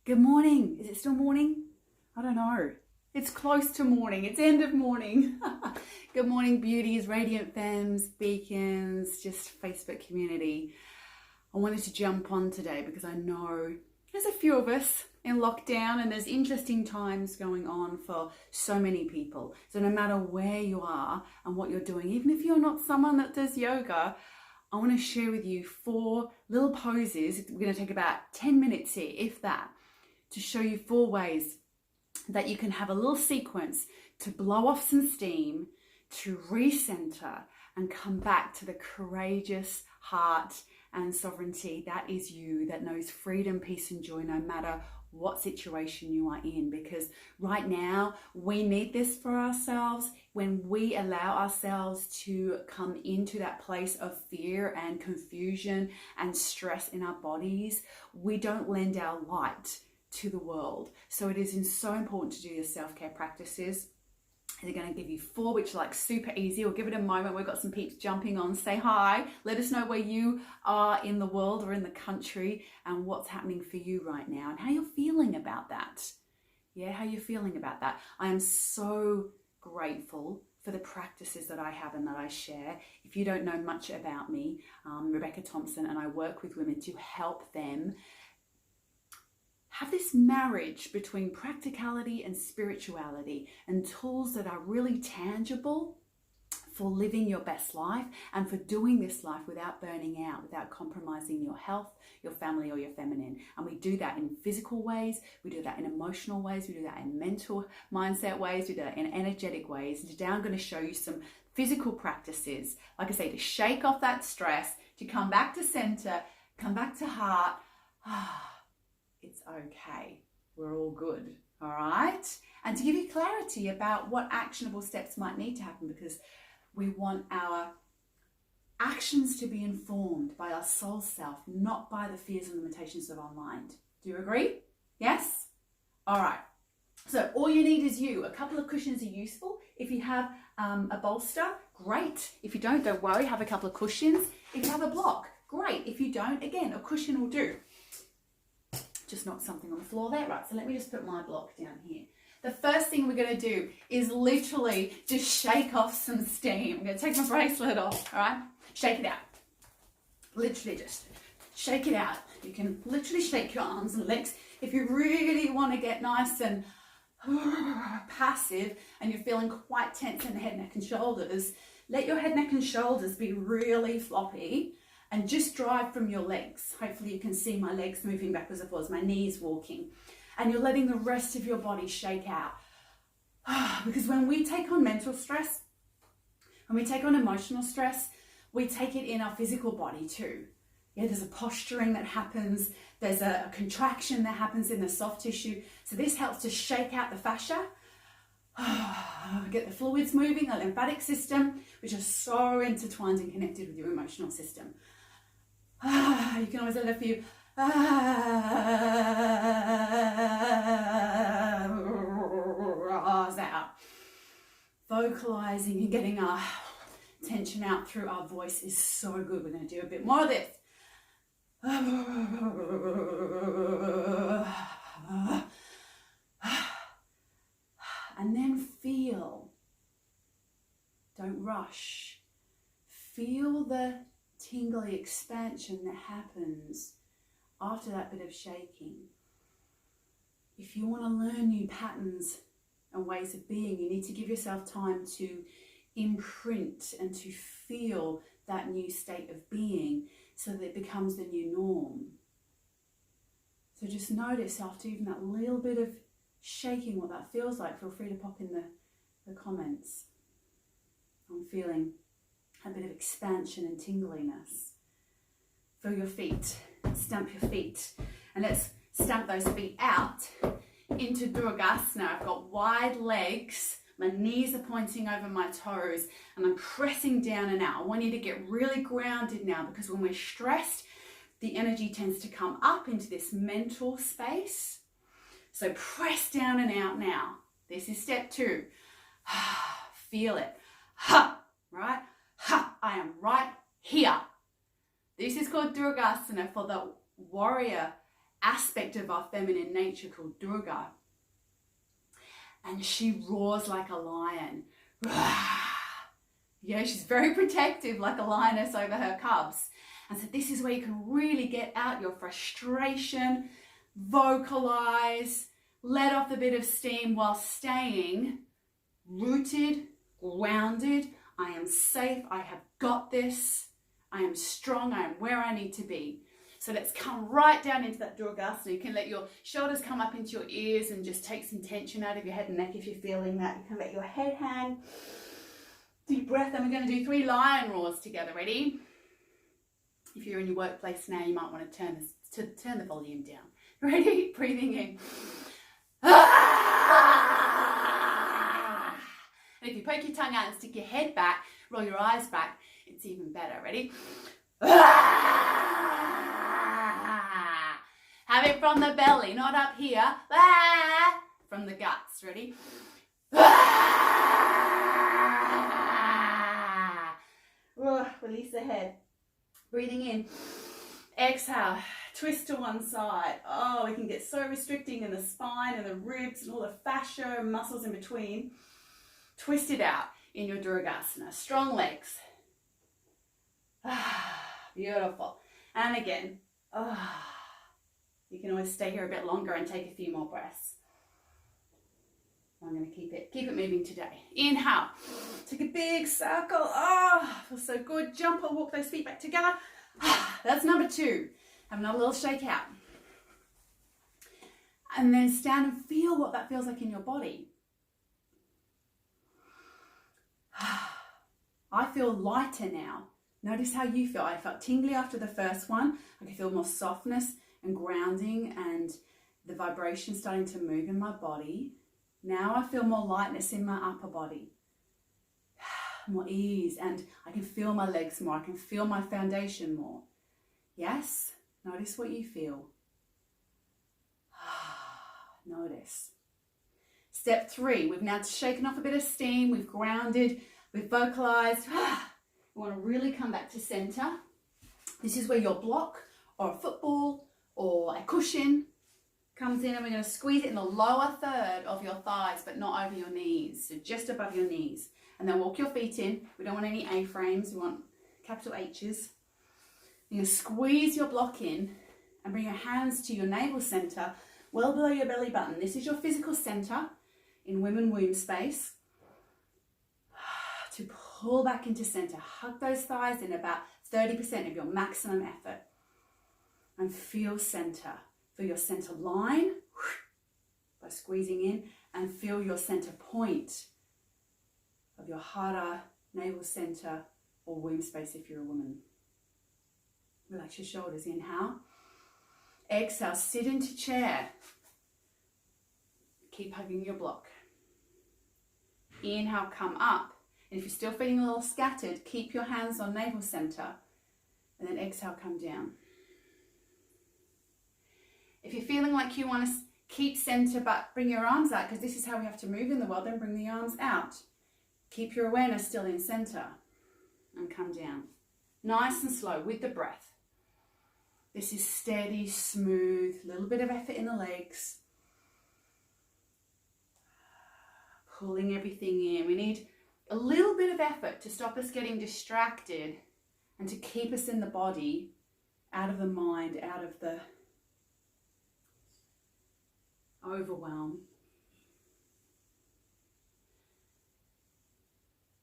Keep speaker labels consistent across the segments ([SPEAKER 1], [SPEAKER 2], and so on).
[SPEAKER 1] Good morning. Is it still morning? I don't know. It's close to morning. It's end of morning. Good morning, beauties, radiant femmes, beacons, just Facebook community. I wanted to jump on today because I know there's a few of us in lockdown and there's interesting times going on for so many people. So no matter where you are and what you're doing, even if you're not someone that does yoga, I want to share with you 4 little poses. We're going to take about 10 minutes here, if that, to show you 4 ways that you can have a little sequence to blow off some steam, to recenter and come back to the courageous heart and sovereignty that is you, that knows freedom, peace and joy no matter what situation you are in. Because right now we need this for ourselves. When we allow ourselves to come into that place of fear and confusion and stress in our bodies, we don't lend our light to the world. So it is so important to do your self-care practices. They're going to give you 4, which are like super easy. We'll give it a moment. We've got some peeps jumping on. Say hi. Let us know where you are in the world or in the country and what's happening for you right now and how you're feeling about that. Yeah, how you're feeling about that. I am so grateful for the practices that I have and that I share. If you don't know much about me, Rebecca Thompson, and I work with women to help them have this marriage between practicality and spirituality and tools that are really tangible for living your best life and for doing this life without burning out, without compromising your health, your family, or your feminine. And we do that in physical ways, we do that in emotional ways, we do that in mental mindset ways, we do that in energetic ways. And today I'm going to show you some physical practices, like I say, to shake off that stress, to come back to center, come back to heart. It's okay. We're all good. All right. And to give you clarity about what actionable steps might need to happen, because we want our actions to be informed by our soul self, not by the fears and limitations of our mind. Do you agree? Yes? All right. So all you need is you. A couple of cushions are useful. If you have a bolster, great. If you don't worry, have a couple of cushions. If you have a block, great. If you don't, again, a cushion will do. Just knock something on the floor there. Right, so let me just put my block down here. The first thing we're going to do is literally just shake off some steam. I'm going to take my bracelet off, all right? Shake it out. Literally just shake it out. You can literally shake your arms and legs. If you really want to get nice and passive and you're feeling quite tense in the head, neck and shoulders, let your head, neck and shoulders be really floppy. And just drive from your legs. Hopefully you can see my legs moving backwards and forwards, my knees walking. And you're letting the rest of your body shake out. Because when we take on mental stress, when we take on emotional stress, we take it in our physical body too. Yeah, there's a posturing that happens. There's a contraction that happens in the soft tissue. So this helps to shake out the fascia. Get the fluids moving, the lymphatic system, which are so intertwined and connected with your emotional system. You can always let a few out. Vocalizing and getting our tension out through our voice is so good. We're going to do a bit more of this. And then feel. Don't rush. Feel the tingly expansion that happens after that bit of shaking. If you want to learn new patterns and ways of being, you need to give yourself time to imprint and to feel that new state of being so that it becomes the new norm. So just notice after even that little bit of shaking what that feels like. Feel free to pop in the comments. I'm feeling a bit of expansion and tingliness. Feel your feet, stamp your feet, and let's stamp those feet out into Duragasana. I've got wide legs, my knees are pointing over my toes, and I'm pressing down and out. I want you to get really grounded now, because when we're stressed, the energy tends to come up into this mental space. So press down and out now. This is step 2. Feel it. Ha, right? Ha, I am right here. This is called Duragasana for the warrior aspect of our feminine nature called Durga. And she roars like a lion. Yeah, she's very protective, like a lioness over her cubs. And so this is where you can really get out your frustration, vocalize, let off a bit of steam while staying rooted, grounded. I am safe. I have got this. I am strong. I am where I need to be. So let's come right down into that Duragasana. You can let your shoulders come up into your ears and just take some tension out of your head and neck if you're feeling that. You can let your head hang. Deep breath. And we're going to do 3 lion roars together. Ready? If you're in your workplace now, you might want to turn the volume down. Ready? Breathing in. And if you poke your tongue out and stick your head back, roll your eyes back, it's even better. Ready? Have it from the belly, not up here. From the guts. Ready? Release the head. Breathing in. Exhale. Twist to one side. Oh, it can get so restricting in the spine and the ribs and all the fascia and muscles in between. Twist it out in your Duragasana. Strong legs. Beautiful. And again. You can always stay here a bit longer and take a few more breaths. I'm going to keep it moving today. Inhale. Take a big circle. Feels so good. Jump or walk those feet back together. That's number 2. Have another little shake out. And then stand and feel what that feels like in your body. I feel lighter now. Notice how you feel. I felt tingly after the first one. I can feel more softness and grounding and the vibration starting to move in my body. Now I feel more lightness in my upper body. More ease, and I can feel my legs more. I can feel my foundation more. Yes? Notice what you feel. Notice. Step 3, we've now shaken off a bit of steam, we've grounded, we've vocalized. We want to really come back to center. This is where your block or a football or a cushion comes in, and we're going to squeeze it in the lower third of your thighs, but not over your knees, so just above your knees. And then walk your feet in. We don't want any A-frames, we want capital H's. You're going to squeeze your block in and bring your hands to your navel center, well below your belly button. This is your physical center in women womb space. To pull back into center. Hug those thighs in about 30% of your maximum effort. And feel center. Feel your center line by squeezing in, and feel your center point of your hara, navel center, or womb space if you're a woman. Relax your shoulders. Inhale. Exhale. Sit into chair. Keep hugging your block. Inhale. Come up. And if you're still feeling a little scattered, keep your hands on navel center. And then exhale. Come down. If you're feeling like you want to keep center but bring your arms out, because this is how we have to move in the world, then bring the arms out. Keep your awareness still in center and come down. Nice and slow with the breath. This is steady, smooth, a little bit of effort in the legs. Pulling everything in. We need a little bit of effort to stop us getting distracted and to keep us in the body, out of the mind, out of the overwhelm.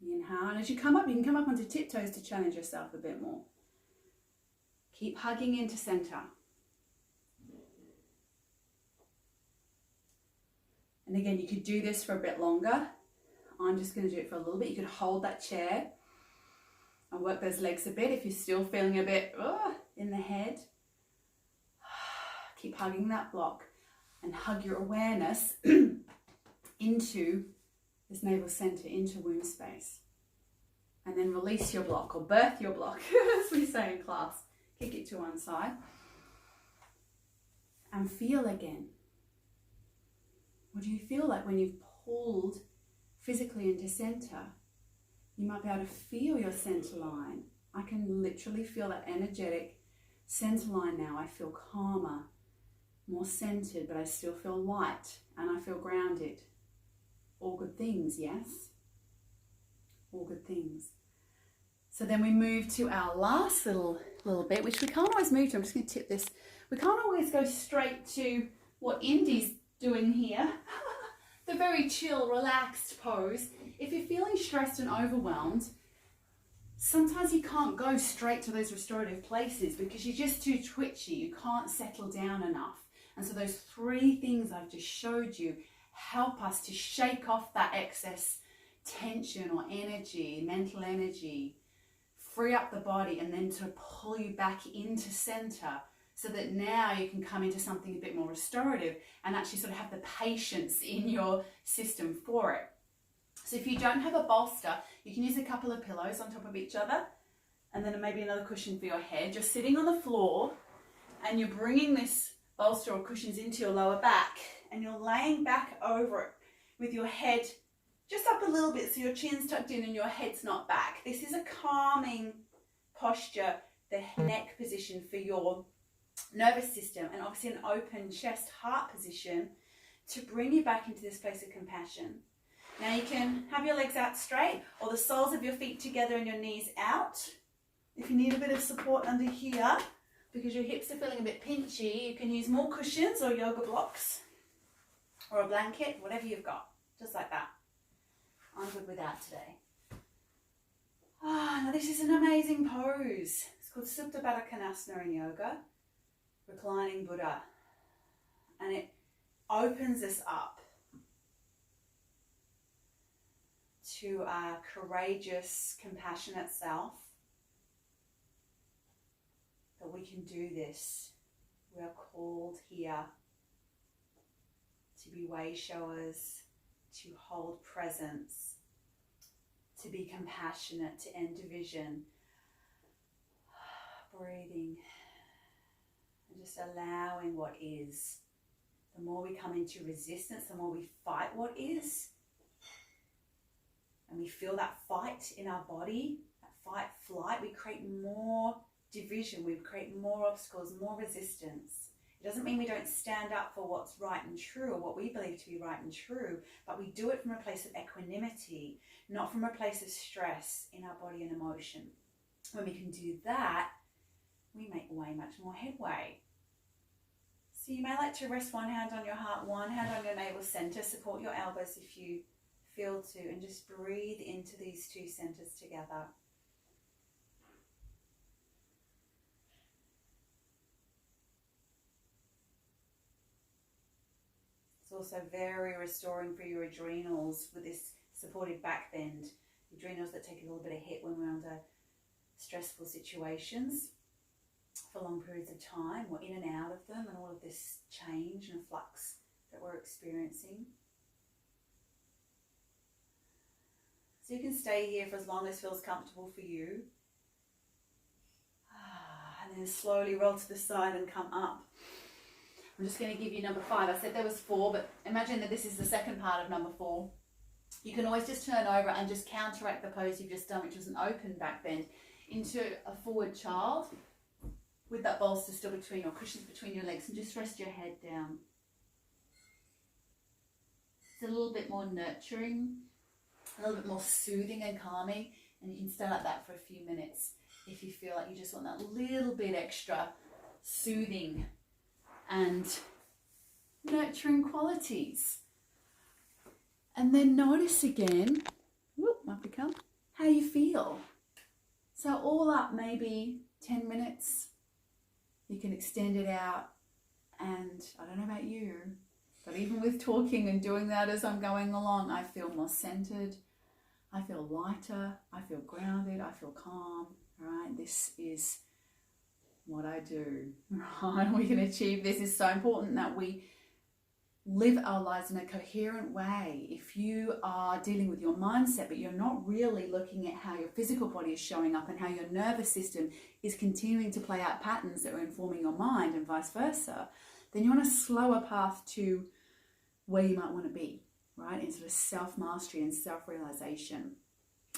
[SPEAKER 1] Inhale, and as you come up, you can come up onto tiptoes to challenge yourself a bit more. Keep hugging into center. And again, you could do this for a bit longer. I'm just going to do it for a little bit. You could hold that chair and work those legs a bit if you're still feeling a bit in the head. Keep hugging that block and hug your awareness into this navel center, into womb space. And then release your block, or birth your block, as we say in class. Kick it to one side. And feel again. What do you feel like when you've pulled physically into center? You might be able to feel your center line. I can literally feel that energetic center line now. I feel calmer more centered, but I still feel light and I feel grounded. All good things, yes? All good things. So then we move to our last little bit, which we can't always move to. I'm just going to tip this. We can't always go straight to what Indy's doing here. The very chill, relaxed pose. If you're feeling stressed and overwhelmed, sometimes you can't go straight to those restorative places because you're just too twitchy. You can't settle down enough. And so those 3 things I've just showed you help us to shake off that excess tension or energy, mental energy, free up the body, and then to pull you back into center so that now you can come into something a bit more restorative and actually sort of have the patience in your system for it. So if you don't have a bolster, you can use a couple of pillows on top of each other and then maybe another cushion for your head. You're sitting on the floor and you're bringing this bolster or cushions into your lower back and you're laying back over it with your head just up a little bit so your chin's tucked in and your head's not back. This is a calming posture, the neck position for your nervous system, and obviously an open chest heart position to bring you back into this place of compassion. Now you can have your legs out straight or the soles of your feet together and your knees out. If you need a bit of support under here because your hips are feeling a bit pinchy, you can use more cushions or yoga blocks or a blanket, whatever you've got, just like that. I'm good with that today. Now this is an amazing pose. It's called Supta Baddha Konasana in yoga, reclining Buddha. And it opens us up to our courageous, compassionate self. That we can do this. We are called here to be way showers, to hold presence, to be compassionate, to end division. Breathing and just allowing what is. The more we come into resistance, the more we fight what is. And we feel that fight in our body, that fight, flight, we create more division, we create more obstacles, more resistance. It doesn't mean we don't stand up for what's right and true or what we believe to be right and true, but we do it from a place of equanimity, not from a place of stress in our body and emotion. When we can do that, we make way much more headway. So you may like to rest one hand on your heart, one hand on your navel center, support your elbows if you feel to, and just breathe into these 2 centers together. It's also very restoring for your adrenals with this supported back bend. Adrenals that take a little bit of hit when we're under stressful situations for long periods of time. We're in and out of them and all of this change and flux that we're experiencing. So you can stay here for as long as feels comfortable for you. And then slowly roll to the side and come up. I'm just going to give you number 5. I said there was 4, but imagine that this is the second part of number 4. You can always just turn over and just counteract the pose you've just done, which was an open back bend, into a forward child with that bolster still between, or cushions between your legs, and just rest your head down. It's a little bit more nurturing, a little bit more soothing and calming, and you can stay like that for a few minutes if you feel like you just want that little bit extra soothing and nurturing qualities. And then notice again, might become, how you feel. So all up maybe 10 minutes. You can extend it out, and I don't know about you, but even with talking and doing that as I'm going along, I feel more centered, I feel lighter, I feel grounded, I feel calm, right? This is what I do, right? We can achieve this. It's so important that we live our lives in a coherent way. If you are dealing with your mindset, but you're not really looking at how your physical body is showing up and how your nervous system is continuing to play out patterns that are informing your mind and vice versa, then you're on a slower path to where you might want to be, right? In sort of self-mastery and self-realization.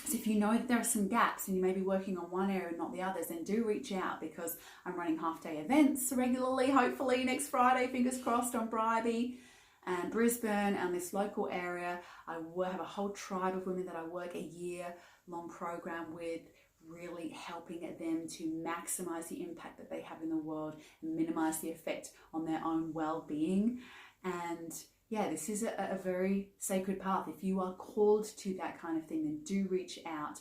[SPEAKER 1] So if you know that there are some gaps and you may be working on one area and not the others, then do reach out, because I'm running half-day events regularly, hopefully next Friday, fingers crossed, on Bribie and Brisbane and this local area. I have a whole tribe of women that I work a year-long program with, really helping them to maximize the impact that they have in the world and minimize the effect on their own well-being. And yeah, this is a very sacred path. If you are called to that kind of thing, then do reach out.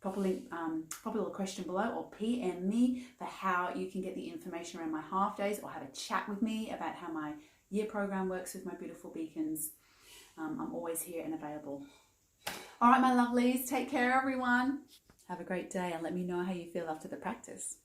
[SPEAKER 1] Pop a link, pop a little question below, or PM me for how you can get the information around my half days, or have a chat with me about how my year program works with my beautiful beacons. I'm always here and available. All right, my lovelies, take care, everyone. Have a great day, and let me know how you feel after the practice.